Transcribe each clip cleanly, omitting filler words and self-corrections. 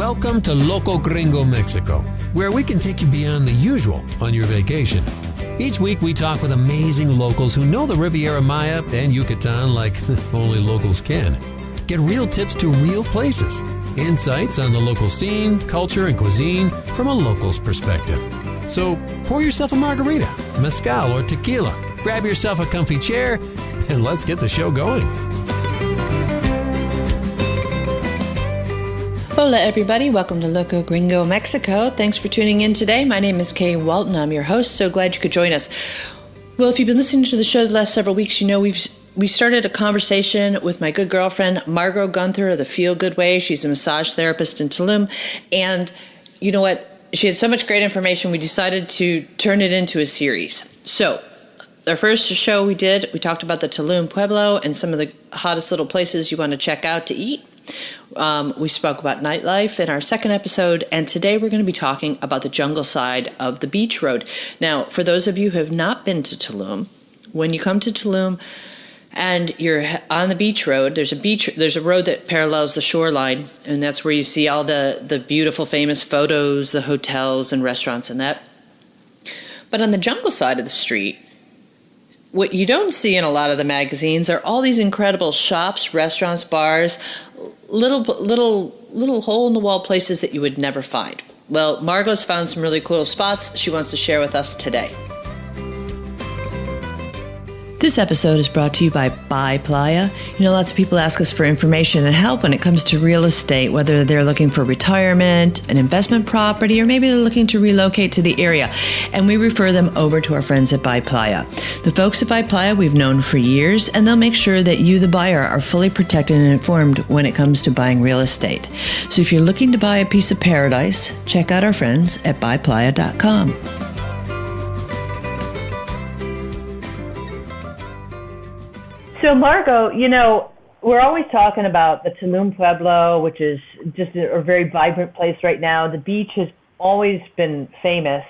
Welcome to Loco Gringo Mexico, where we can take you beyond the usual on your vacation. Each week we talk with amazing locals who know the Riviera Maya and Yucatan like only locals can. Get real tips to real places, insights on the local scene, culture, and cuisine from a local's perspective. So pour yourself a margarita, mezcal, or tequila, grab yourself a comfy chair, and let's get the show going. Hola everybody, welcome to Loco Gringo Mexico. Thanks for tuning in today. My name is Kay Walton. I'm your host. So glad you could join us. Well, if you've been listening to the show the last several weeks, you know we started a conversation with my good girlfriend, Margo Guenther of the Feel Good Way. She's a massage therapist in Tulum. And you know what? She had so much great information, we decided to turn it into a series. So our first show we talked about the Tulum Pueblo and some of the hottest little places you want to check out to eat. We spoke about nightlife in our second episode, and today we're going to be talking about the jungle side of the beach road. Now, for those of you who have not been to Tulum, when you come to Tulum and you're on the beach road, there's a road that parallels the shoreline, and that's where you see all the beautiful, famous photos, the hotels and restaurants and that. But on the jungle side of the street, what you don't see in a lot of the magazines are all these incredible shops, restaurants, bars, little hole-in-the-wall places that you would never find. Well, Margo's found some really cool spots she wants to share with us today. This episode is brought to you by Playa. You know, lots of people ask us for information and help when it comes to real estate, whether they're looking for retirement, an investment property, or maybe they're looking to relocate to the area. And we refer them over to our friends at Playa. The folks at Playa we've known for years, and they'll make sure that you, the buyer, are fully protected and informed when it comes to buying real estate. So if you're looking to buy a piece of paradise, check out our friends at buyplaya.com. So, Margo, you know, we're always talking about the Tulum Pueblo, which is just a very vibrant place right now. The beach has always been famous.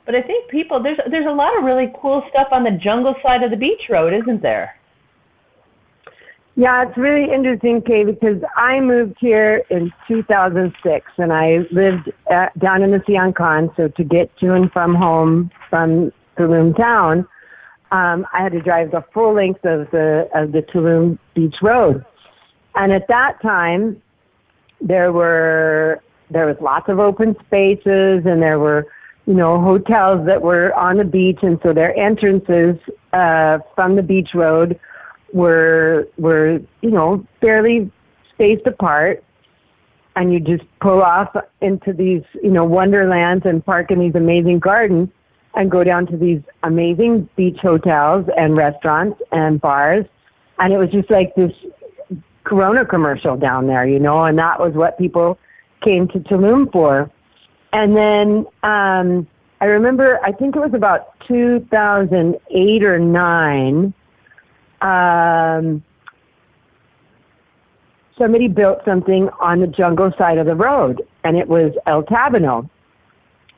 But I think there's a lot of really cool stuff on the jungle side of the beach road, isn't there? Yeah, it's really interesting, Kay, because I moved here in 2006, and I lived down in the Siancán, so to get to and from home from Tulum town, I had to drive the full length of the Tulum Beach Road. And at that time, there was lots of open spaces, and there were, you know, hotels that were on the beach, and so their entrances from the beach road were you know, fairly spaced apart, and you just pull off into these, you know, wonderlands and park in these amazing gardens and go down to these amazing beach hotels and restaurants and bars. And it was just like this Corona commercial down there, you know, and that was what people came to Tulum for. And then I remember, I think it was about 2008 or 9, somebody built something on the jungle side of the road, and it was El Tabano.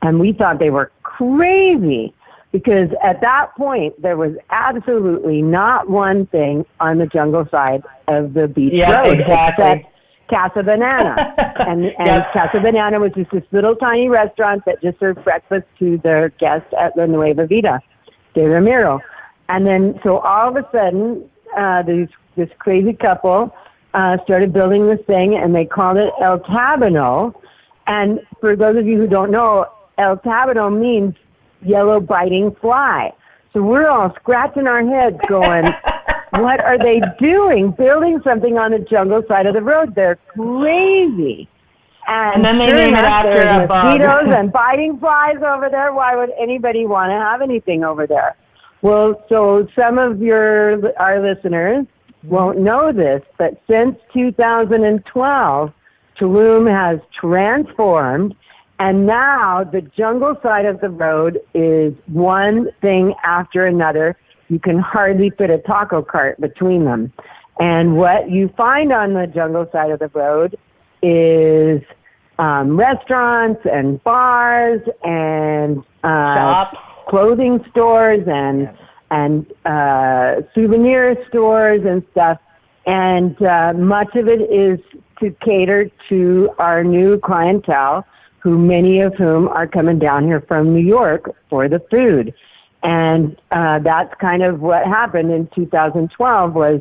And we thought they were crazy because at that point, there was absolutely not one thing on the jungle side of the beach road except Casa Banana. and Casa Banana was just this little tiny restaurant that just served breakfast to their guests at La Nueva Vida de Ramiro. And then, so all of a sudden, this crazy couple started building this thing, and they called it El Tabano. And for those of you who don't know, El Tabano means yellow biting fly. So we're all scratching our heads going, what are they doing, building something on the jungle side of the road? They're crazy. And then they name it after a bug. Mosquitoes and biting flies over there. Why would anybody want to have anything over there? Well, so some of our listeners won't know this, but since 2012, Tulum has transformed, and now the jungle side of the road is one thing after another. You can hardly fit a taco cart between them. And what you find on the jungle side of the road is restaurants and bars and shops, clothing stores and souvenir stores and stuff. And much of it is to cater to our new clientele, who many of whom are coming down here from New York for the food. And that's kind of what happened in 2012 was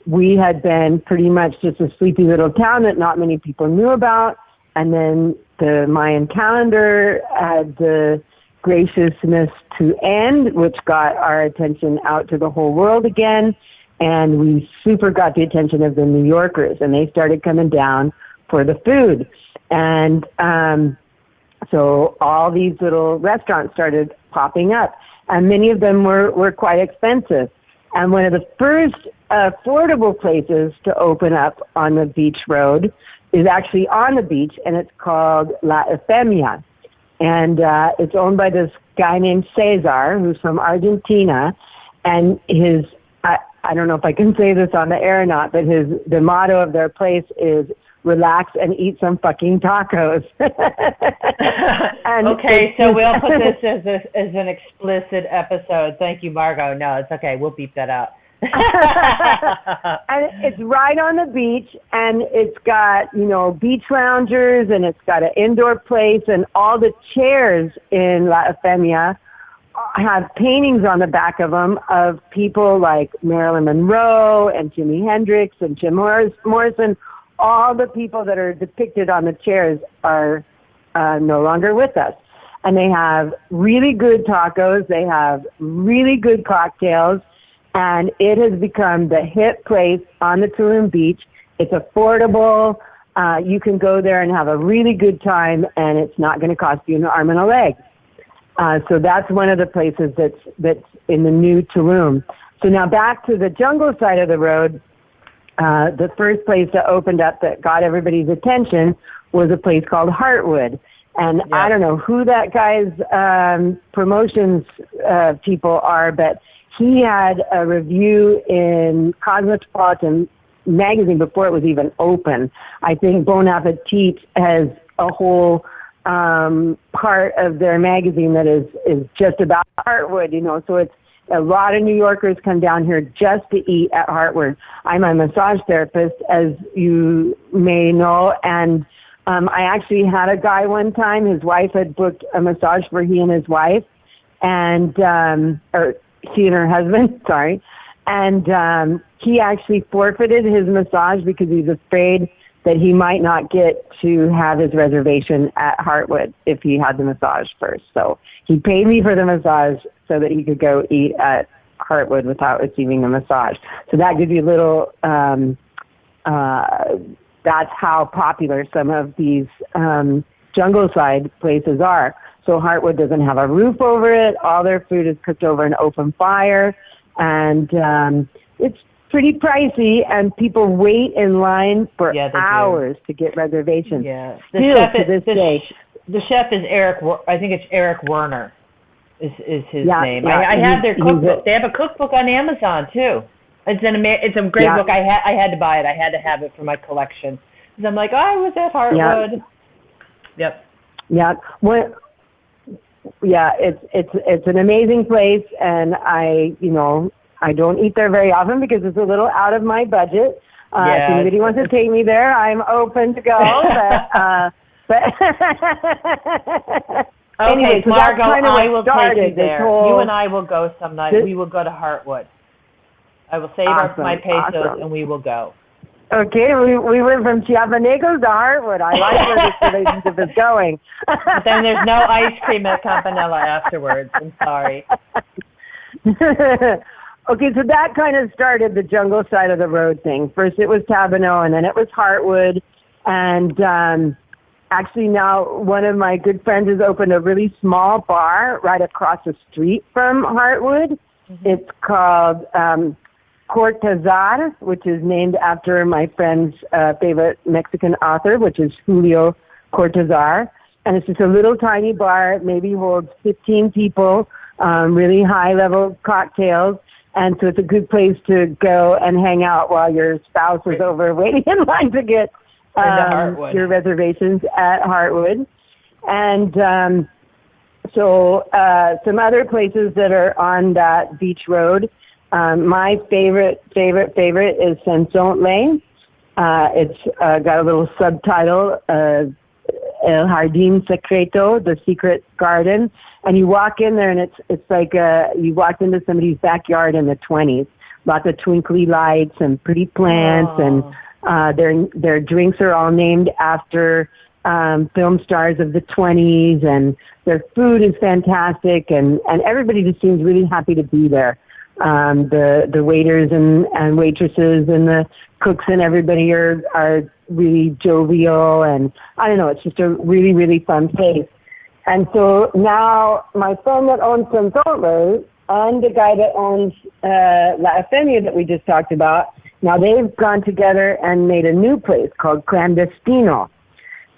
we had been pretty much just a sleepy little town that not many people knew about. And then the Mayan calendar had the graciousness to end, which got our attention out to the whole world again. And we super got the attention of the New Yorkers, and they started coming down for the food. And so all these little restaurants started popping up, and many of them were quite expensive. And one of the first affordable places to open up on the beach road is actually on the beach, and it's called La Eufemia. And it's owned by this guy named Cesar, who's from Argentina, and his, I don't know if I can say this on the air or not, but the motto of their place is relax and eat some fucking tacos. Okay, so we'll put this as an explicit episode. Thank you, Margo. No, it's okay. We'll beep that out. And it's right on the beach, and it's got, beach loungers, and it's got an indoor place, and all the chairs in La Eufemia have paintings on the back of them of people like Marilyn Monroe and Jimi Hendrix and Jim Morrison. All the people that are depicted on the chairs are no longer with us. And they have really good tacos. They have really good cocktails. And it has become the hip place on the Tulum beach. It's affordable. You can go there and have a really good time, and it's not going to cost you an arm and a leg. So that's one of the places that's in the new Tulum. So now back to the jungle side of the road. The first place that opened up that got everybody's attention was a place called Hartwood. And I don't know who that guy's promotions people are, but he had a review in Cosmopolitan magazine before it was even open. I think Bon Appetit has a whole part of their magazine that is just about Hartwood, so it's a lot of New Yorkers come down here just to eat at Hartwood. I'm a massage therapist, as you may know, and I actually had a guy one time, his wife had booked a massage for he and his wife, and or he and her husband, sorry, and he actually forfeited his massage because he's afraid that he might not get to have his reservation at Hartwood if he had the massage first. So he paid me for the massage so that he could go eat at Hartwood without receiving a massage. So that gives you a little, that's how popular some of these jungle side places are. So Hartwood doesn't have a roof over it. All their food is cooked over an open fire. And it's pretty pricey, and people wait in line for hours to get reservations. Yeah. The chef is Eric, I think it's Eric Werner is his name. Yeah, I have their cookbook. They have a cookbook on Amazon, too. It's a great book. I had to buy it. I had to have it for my collection. Because I'm like, I was at Hartwood. Yep. Yeah. Well, yeah, it's an amazing place, and I don't eat there very often because it's a little out of my budget. If anybody wants to take me there, I'm open to go. But anyway, so Margo, I will take you there. You and I will go some night. We will go to Hartwood. I will save my pesos, and we will go. Okay, we went from Chiapanegos to Hartwood. I like where this relationship is going. But then there's no ice cream at Campanella afterwards. I'm sorry. Okay, so that kind of started the jungle side of the road thing. First it was Tabano, and then it was Hartwood. And actually now one of my good friends has opened a really small bar right across the street from Hartwood. Mm-hmm. It's called Cortázar, which is named after my friend's favorite Mexican author, which is Julio Cortázar. And it's just a little tiny bar. It maybe holds 15 people, really high-level cocktails. And so it's a good place to go and hang out while your spouse is over waiting in line to get your reservations at Hartwood. And so some other places that are on that beach road. My favorite is Saint-Lay. It's got a little subtitle, El Jardín Secreto, the secret garden. And you walk in there, and it's like you walked into somebody's backyard in the 20s. Lots of twinkly lights and pretty plants, and their drinks are all named after film stars of the 20s, and their food is fantastic, and everybody just seems really happy to be there. The waiters and waitresses and the cooks and everybody are really jovial, and I don't know, it's just a really, really fun place. And so now my friend that owns Consoles and the guy that owns La Eufemia that we just talked about, now they've gone together and made a new place called Clandestino.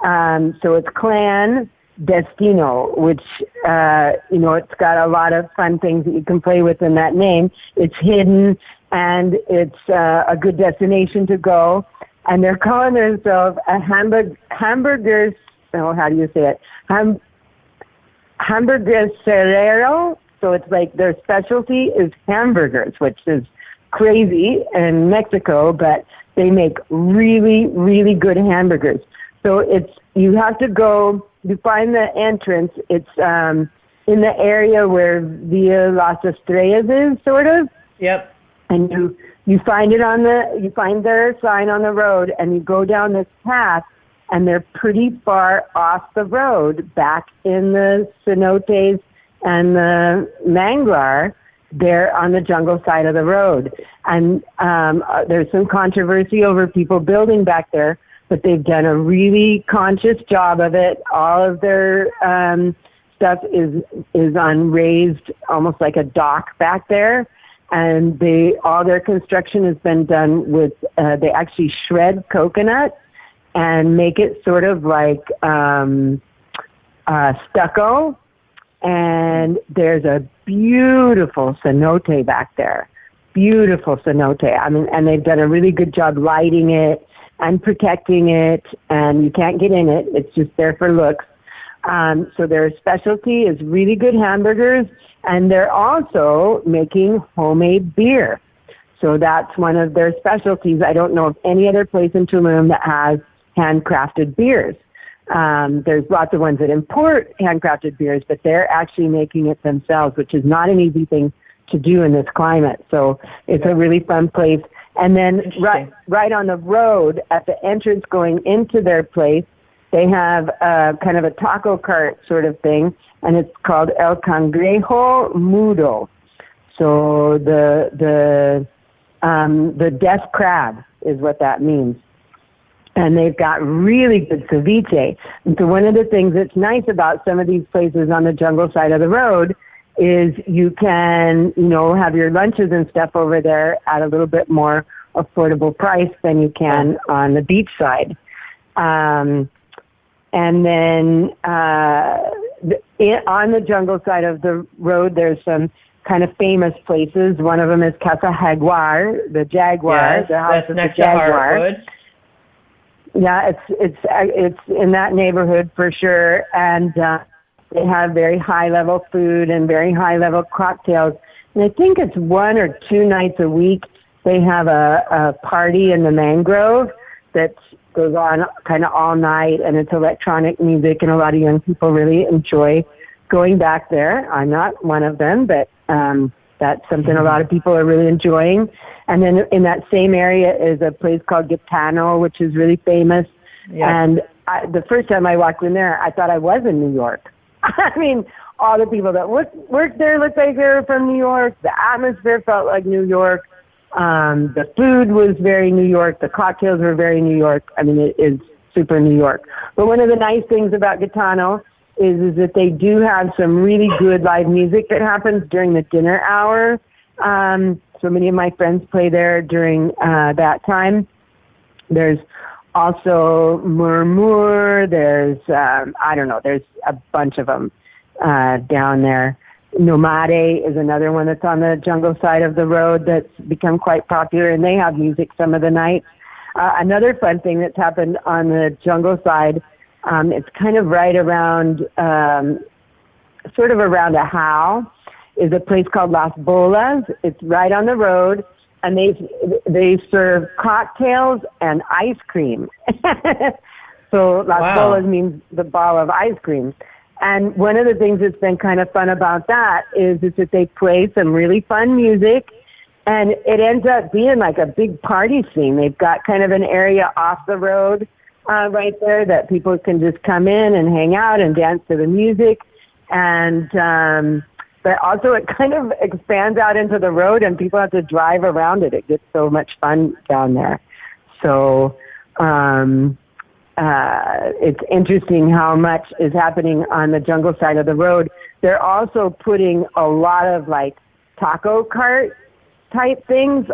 So it's Clandestino, which, it's got a lot of fun things that you can play with in that name. It's hidden, and it's a good destination to go. And they're calling themselves a hamburgers, how do you say it? Hamburgueserero. So it's like their specialty is hamburgers, which is crazy in Mexico, but they make really, really good hamburgers. So you have to go, you find the entrance, it's in the area where Via Las Estrellas is, sort of. Yep. And you find their sign on the road, and you go down this path, and they're pretty far off the road, back in the cenotes and the manglar. They're on the jungle side of the road. And there's some controversy over people building back there, but they've done a really conscious job of it. All of their stuff is on raised, almost like a dock back there. And all their construction has been done with, they actually shred coconut and make it sort of like stucco. And there's a beautiful cenote back there. Beautiful cenote. I mean, and they've done a really good job lighting it and protecting it, and you can't get in it. It's just there for looks. So their specialty is really good hamburgers, and they're also making homemade beer. So that's one of their specialties. I don't know of any other place in Tulum that has handcrafted beers. There's lots of ones that import handcrafted beers, but they're actually making it themselves, which is not an easy thing to do in this climate. So it's a really fun place. And then right on the road at the entrance going into their place, they have kind of a taco cart sort of thing, and it's called El Cangrejo Mudo. So the death crab is what that means. And they've got really good ceviche. And so one of the things that's nice about some of these places on the jungle side of the road is you can, have your lunches and stuff over there at a little bit more affordable price than you can on the beach side. And then on the jungle side of the road, there's some kind of famous places. One of them is Casa Jaguar, the Jaguar, yes, the house that's of next the Jaguar. To Hartwood. Yeah, it's in that neighborhood for sure, and they have very high-level food and very high-level cocktails. And I think it's 1 or 2 nights a week they have a party in the mangrove that goes on kind of all night, and it's electronic music, and a lot of young people really enjoy going back there. I'm not one of them, but that's something a lot of people are really enjoying. And then in that same area is a place called Gitano, which is really famous. Yeah. And the first time I walked in there, I thought I was in New York. I mean, all the people that worked there looked like they were from New York. The atmosphere felt like New York. The food was very New York. The cocktails were very New York. I mean, it is super New York. But one of the nice things about Gitano is that they do have some really good live music that happens during the dinner hour. So many of my friends play there during that time. There's also Murmur. There's, there's a bunch of them down there. Nomade is another one that's on the jungle side of the road that's become quite popular, and they have music some of the nights. Another fun thing that's happened on the jungle side, it's kind of right around, sort of around a how, is a place called Las Bolas. It's right on the road, and they serve cocktails and ice cream. So Las Bolas means the ball of ice cream. And one of the things that's been kind of fun about that is that they play some really fun music, and it ends up being like a big party scene. They've got kind of an area off the road right there that people can just come in and hang out and dance to the music. And but also it kind of expands out into the road, and people have to drive around it. It gets so much fun down there. So it's interesting how much is happening on the jungle side of the road. They're also putting a lot of like taco cart type things,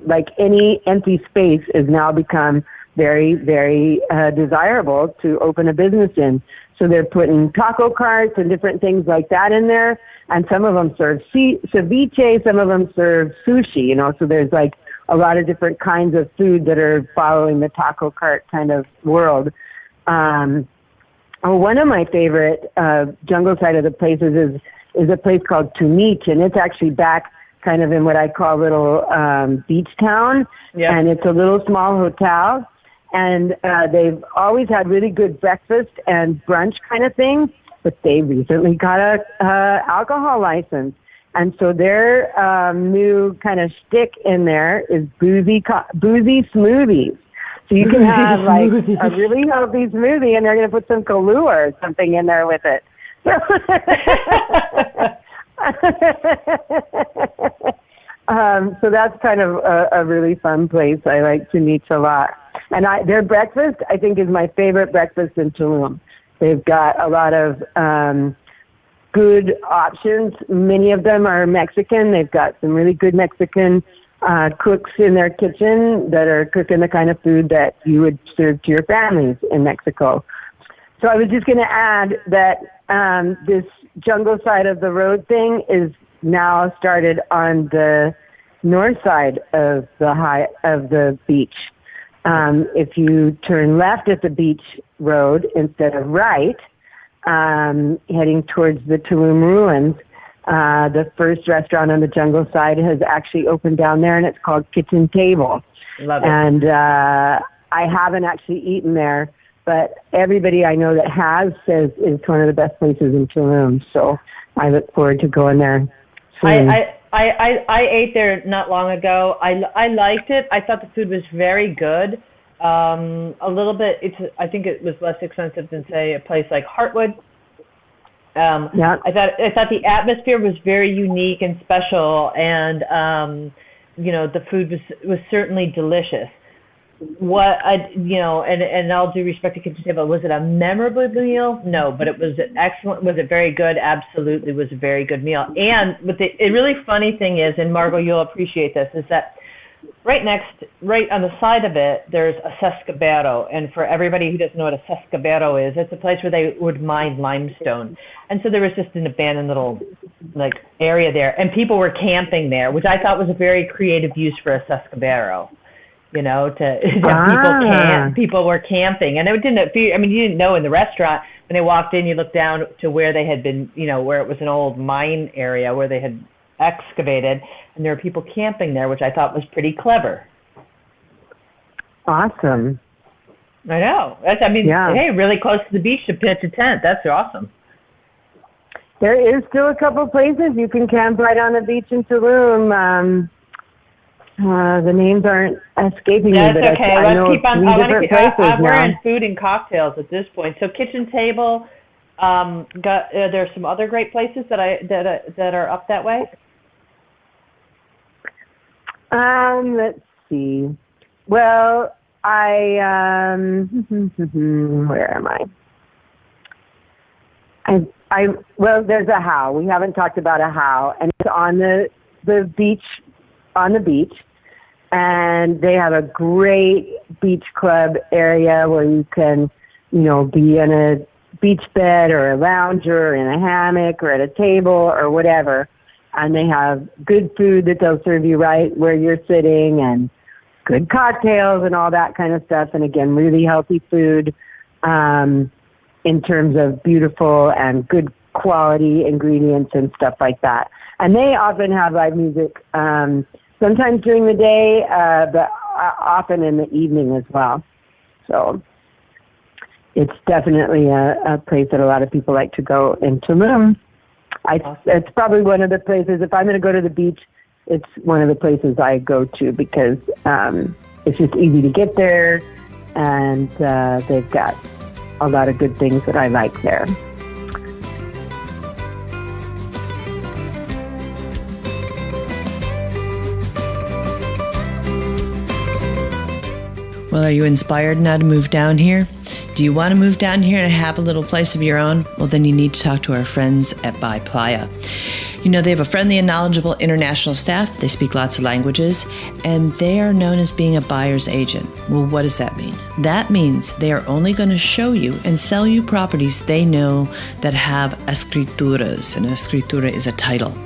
like any empty space has now become very, very desirable to open a business in. So they're putting taco carts and different things like that in there. And some of them serve ceviche, some of them serve sushi, so there's like a lot of different kinds of food that are following the taco cart kind of world. One of my favorite jungle side of the places is a place called Tunich, and it's actually back kind of in what I call little beach town. Yep. And it's a little small hotel, and they've always had really good breakfast and brunch kind of things, but they recently got a alcohol license. And so their new kind of shtick in there is boozy smoothies. So you can have like a really healthy smoothie, and they're going to put some Kahlua or something in there with it. So that's kind of a really fun place. I like to meet a lot. And their breakfast, I think, is my favorite breakfast in Tulum. They've got a lot of good options. Many of them are Mexican. They've got some really good Mexican cooks in their kitchen that are cooking the kind of food that you would serve to your families in Mexico. So I was just going to add that this jungle side of the road thing is now started on the north side of the beach. If you turn left at the beach road instead of right, heading towards the Tulum ruins, the first restaurant on the jungle side has actually opened down there, and it's called Kitchen Table. Love it. And I haven't actually eaten there, but everybody I know that has says it's one of the best places in Tulum. So I look forward to going there soon. I ate there not long ago. I liked it. I thought the food was very good. A little bit. I think it was less expensive than, say, a place like Hartwood. Yeah. I thought the atmosphere was very unique and special, and the food was certainly delicious. And all due respect to Kitchen Table, was it a memorable meal? No, but it was excellent. Was it very good? Absolutely, was a very good meal. And the really funny thing is, and Margo, you'll appreciate this, is that right on the side of it, there's a sescabero. And for everybody who doesn't know what a sescabero is, it's a place where they would mine limestone. And so there was just an abandoned little area there, and people were camping there, which I thought was a very creative use for a sescabero. People were camping, and it didn't. You didn't know in the restaurant when they walked in. You looked down to where they had been, where it was an old mine area where they had excavated, and there were people camping there, which I thought was pretty clever. Awesome. I know. Hey, really close to the beach to pitch a tent. That's awesome. There is still a couple places you can camp right on the beach in Tulum. The names aren't escaping me. That's but okay. I know keep on. We're in food and cocktails at this point. So Kitchen Table. There's some other great places that are up that way. Let's see. Well, where am I? Well, there's a How. We haven't talked about a How, and it's on the beach. On the beach, and they have a great beach club area where you can, be in a beach bed or a lounger or in a hammock or at a table or whatever. And they have good food that they'll serve you right where you're sitting, and good cocktails and all that kind of stuff. And again, really healthy food in terms of beautiful and good quality ingredients and stuff like that. And they often have live music sometimes during the day, but often in the evening as well. So it's definitely a place that a lot of people like to go in Tulum. It's probably one of the places, if I'm going to go to the beach, it's one of the places I go to because it's just easy to get there, and they've got a lot of good things that I like there. Well, are you inspired now to move down here? Do you want to move down here and have a little place of your own? Well, then you need to talk to our friends at By Playa. You know, they have a friendly and knowledgeable international staff. They speak lots of languages, and they are known as being a buyer's agent. Well, what does that mean? That means they are only going to show you and sell you properties they know that have escrituras. An escritura is a title.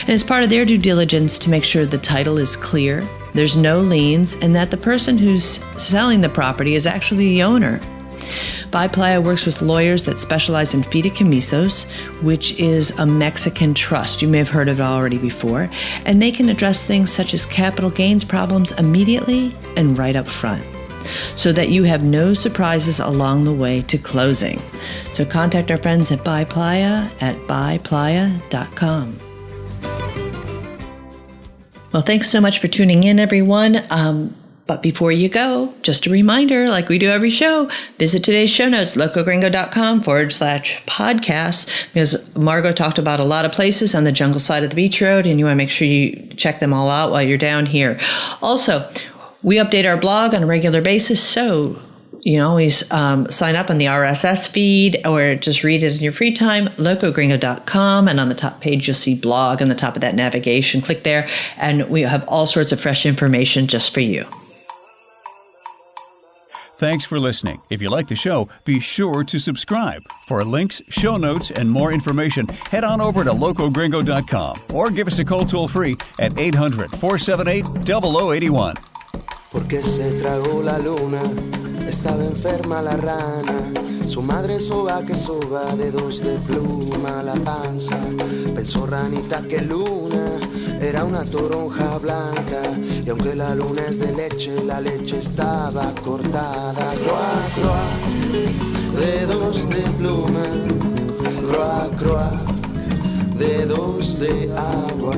And it's part of their due diligence to make sure the title is clear, there's no liens, and that the person who's selling the property is actually the owner. By Playa works with lawyers that specialize in fideicomisos, which is a Mexican trust. You may have heard of it already before. And they can address things such as capital gains problems immediately and right up front, so that you have no surprises along the way to closing. So contact our friends at By Playa at buyplaya.com. Well, thanks so much for tuning in, everyone. But before you go, just a reminder, like we do every show, visit today's show notes, locogringo.com/podcast, because Margo talked about a lot of places on the jungle side of the beach road, and you want to make sure you check them all out while you're down here. Also, we update our blog on a regular basis, so you can always sign up on the RSS feed or just read it in your free time, locogringo.com, and on the top page you'll see blog on the top of that navigation. Click there, and we have all sorts of fresh information just for you. Thanks for listening. If you like the show, be sure to subscribe. For links, show notes, and more information, head on over to locogringo.com or give us a call toll-free at 800-478-0081. Porque se tragó la luna, estaba enferma la rana, su madre soba que soba, dedos de pluma la panza, pensó ranita que luna era una toronja blanca, y aunque la luna es de leche, la leche estaba cortada. Croa, croa, dedos de pluma, croa, croa, dedos de agua.